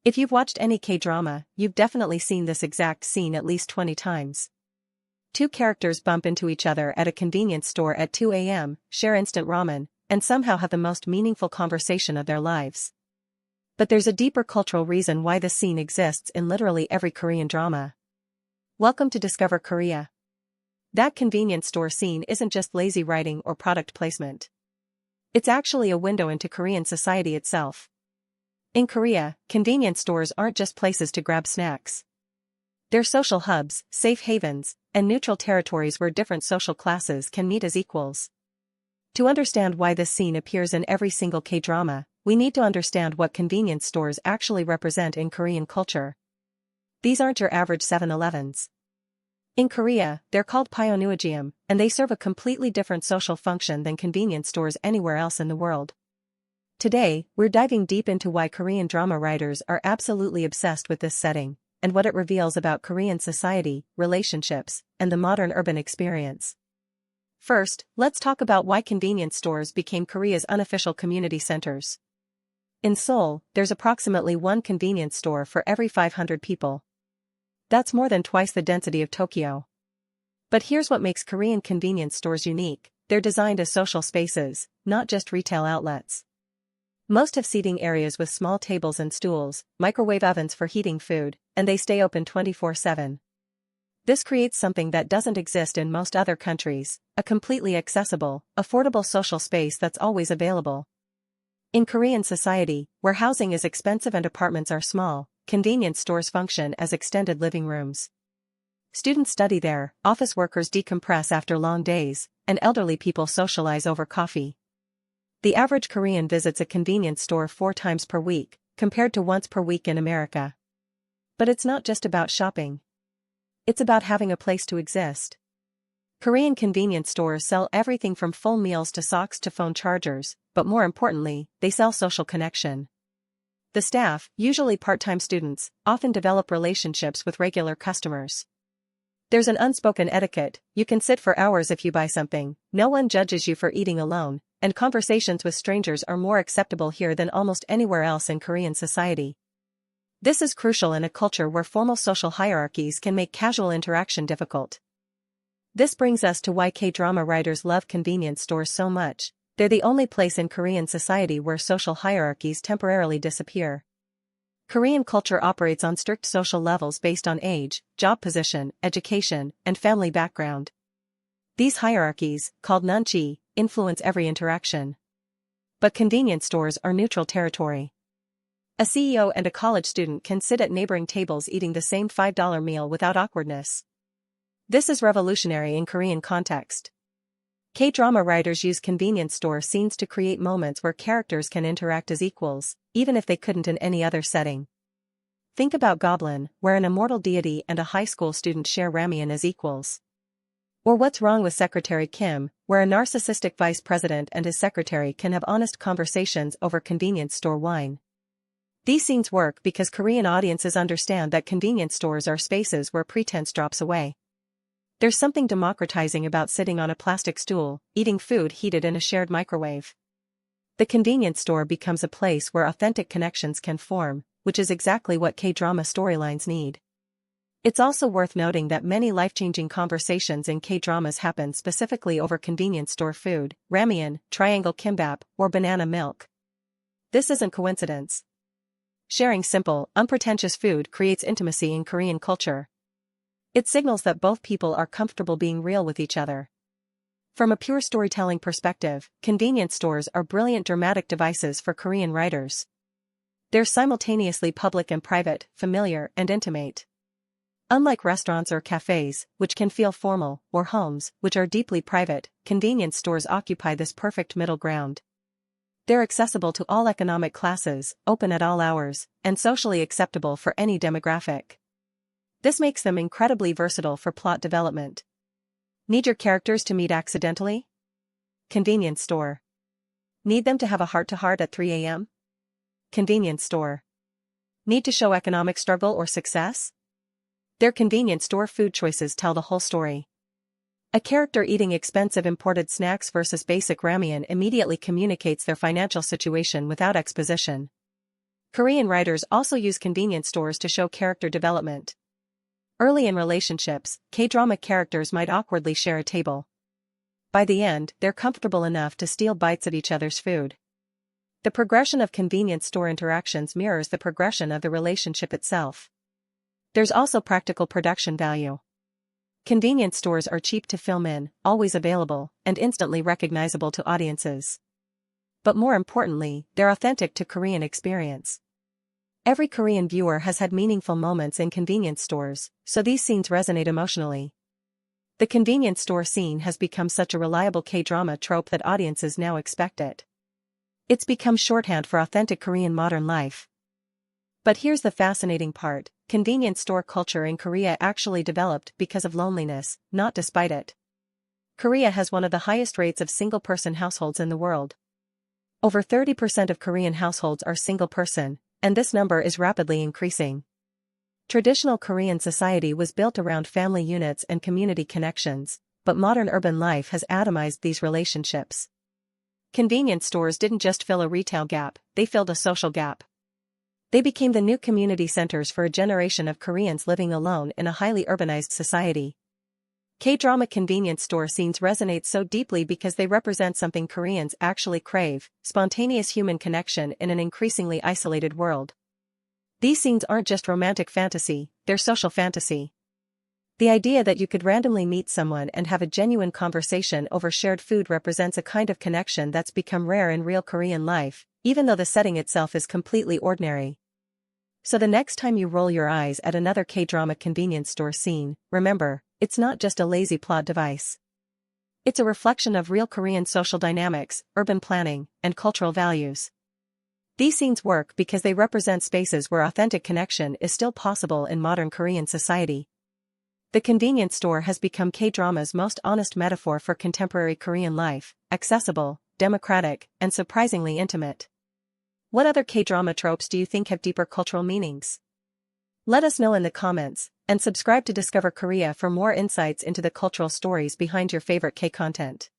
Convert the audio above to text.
If you've watched any K-drama, you've definitely seen this exact scene at least 20 times. Two characters bump into each other at a convenience store at 2 a.m., share instant ramen, and somehow have the most meaningful conversation of their lives. But there's a deeper cultural reason why this scene exists in literally every Korean drama. Welcome to Discover Korea. That convenience store scene isn't just lazy writing or product placement. It's actually a window into Korean society itself. In Korea, convenience stores aren't just places to grab snacks. They're social hubs, safe havens, and neutral territories where different social classes can meet as equals. To understand why this scene appears in every single K-drama, we need to understand what convenience stores actually represent in Korean culture. These aren't your average 7-Elevens. In Korea, they're called pyeoneujeom, and they serve a completely different social function than convenience stores anywhere else in the world. Today, we're diving deep into why Korean drama writers are absolutely obsessed with this setting, and what it reveals about Korean society, relationships, and the modern urban experience. First, let's talk about why convenience stores became Korea's unofficial community centers. In Seoul, there's approximately one convenience store for every 500 people. That's more than twice the density of Tokyo. But here's what makes Korean convenience stores unique: they're designed as social spaces, not just retail outlets. Most have seating areas with small tables and stools, microwave ovens for heating food, and they stay open 24/7. This creates something that doesn't exist in most other countries: a completely accessible, affordable social space that's always available. In Korean society, where housing is expensive and apartments are small, convenience stores function as extended living rooms. Students study there, office workers decompress after long days, and elderly people socialize over coffee. The average Korean visits a convenience store 4 times per week, compared to once per week in America. But it's not just about shopping. It's about having a place to exist. Korean convenience stores sell everything from full meals to socks to phone chargers, but more importantly, they sell social connection. The staff, usually part-time students, often develop relationships with regular customers. There's an unspoken etiquette: you can sit for hours if you buy something, no one judges you for eating alone, and conversations with strangers are more acceptable here than almost anywhere else in Korean society. This is crucial in a culture where formal social hierarchies can make casual interaction difficult. This brings us to why K-drama writers love convenience stores so much. They're the only place in Korean society where social hierarchies temporarily disappear. Korean culture operates on strict social levels based on age, job position, education, and family background. These hierarchies, called nunchi, influence every interaction. But convenience stores are neutral territory. A CEO and a college student can sit at neighboring tables eating the same $5 meal without awkwardness. This is revolutionary in Korean context. K-drama writers use convenience store scenes to create moments where characters can interact as equals, even if they couldn't in any other setting. Think about Goblin, where an immortal deity and a high school student share ramen as equals. Or What's Wrong with Secretary Kim, where a narcissistic vice president and his secretary can have honest conversations over convenience store wine. These scenes work because Korean audiences understand that convenience stores are spaces where pretense drops away. There's something democratizing about sitting on a plastic stool, eating food heated in a shared microwave. The convenience store becomes a place where authentic connections can form, which is exactly what K-drama storylines need. It's also worth noting that many life-changing conversations in K-dramas happen specifically over convenience store food: ramen, triangle kimbap, or banana milk. This isn't coincidence. Sharing simple, unpretentious food creates intimacy in Korean culture. It signals that both people are comfortable being real with each other. From a pure storytelling perspective, convenience stores are brilliant dramatic devices for Korean writers. They're simultaneously public and private, familiar and intimate. Unlike restaurants or cafes, which can feel formal, or homes, which are deeply private, convenience stores occupy this perfect middle ground. They're accessible to all economic classes, open at all hours, and socially acceptable for any demographic. This makes them incredibly versatile for plot development. Need your characters to meet accidentally? Convenience store. Need them to have a heart-to-heart at 3 a.m.? Convenience store. Need to show economic struggle or success? Their convenience store food choices tell the whole story. A character eating expensive imported snacks versus basic ramen immediately communicates their financial situation without exposition. Korean writers also use convenience stores to show character development. Early in relationships, K-drama characters might awkwardly share a table. By the end, they're comfortable enough to steal bites at each other's food. The progression of convenience store interactions mirrors the progression of the relationship itself. There's also practical production value. Convenience stores are cheap to film in, always available, and instantly recognizable to audiences. But more importantly, they're authentic to Korean experience. Every Korean viewer has had meaningful moments in convenience stores, so these scenes resonate emotionally. The convenience store scene has become such a reliable K-drama trope that audiences now expect it. It's become shorthand for authentic Korean modern life. But here's the fascinating part: convenience store culture in Korea actually developed because of loneliness, not despite it. Korea has one of the highest rates of single-person households in the world. Over 30% of Korean households are single-person, and this number is rapidly increasing. Traditional Korean society was built around family units and community connections, but modern urban life has atomized these relationships. Convenience stores didn't just fill a retail gap, they filled a social gap. They became the new community centers for a generation of Koreans living alone in a highly urbanized society. K-drama convenience store scenes resonate so deeply because they represent something Koreans actually crave: spontaneous human connection in an increasingly isolated world. These scenes aren't just romantic fantasy, they're social fantasy. The idea that you could randomly meet someone and have a genuine conversation over shared food represents a kind of connection that's become rare in real Korean life, even though the setting itself is completely ordinary. So the next time you roll your eyes at another K-drama convenience store scene, remember, it's not just a lazy plot device. It's a reflection of real Korean social dynamics, urban planning, and cultural values. These scenes work because they represent spaces where authentic connection is still possible in modern Korean society. The convenience store has become K-drama's most honest metaphor for contemporary Korean life: accessible, democratic, and surprisingly intimate. What other K-drama tropes do you think have deeper cultural meanings? Let us know in the comments, and subscribe to Discover Korea for more insights into the cultural stories behind your favorite K content.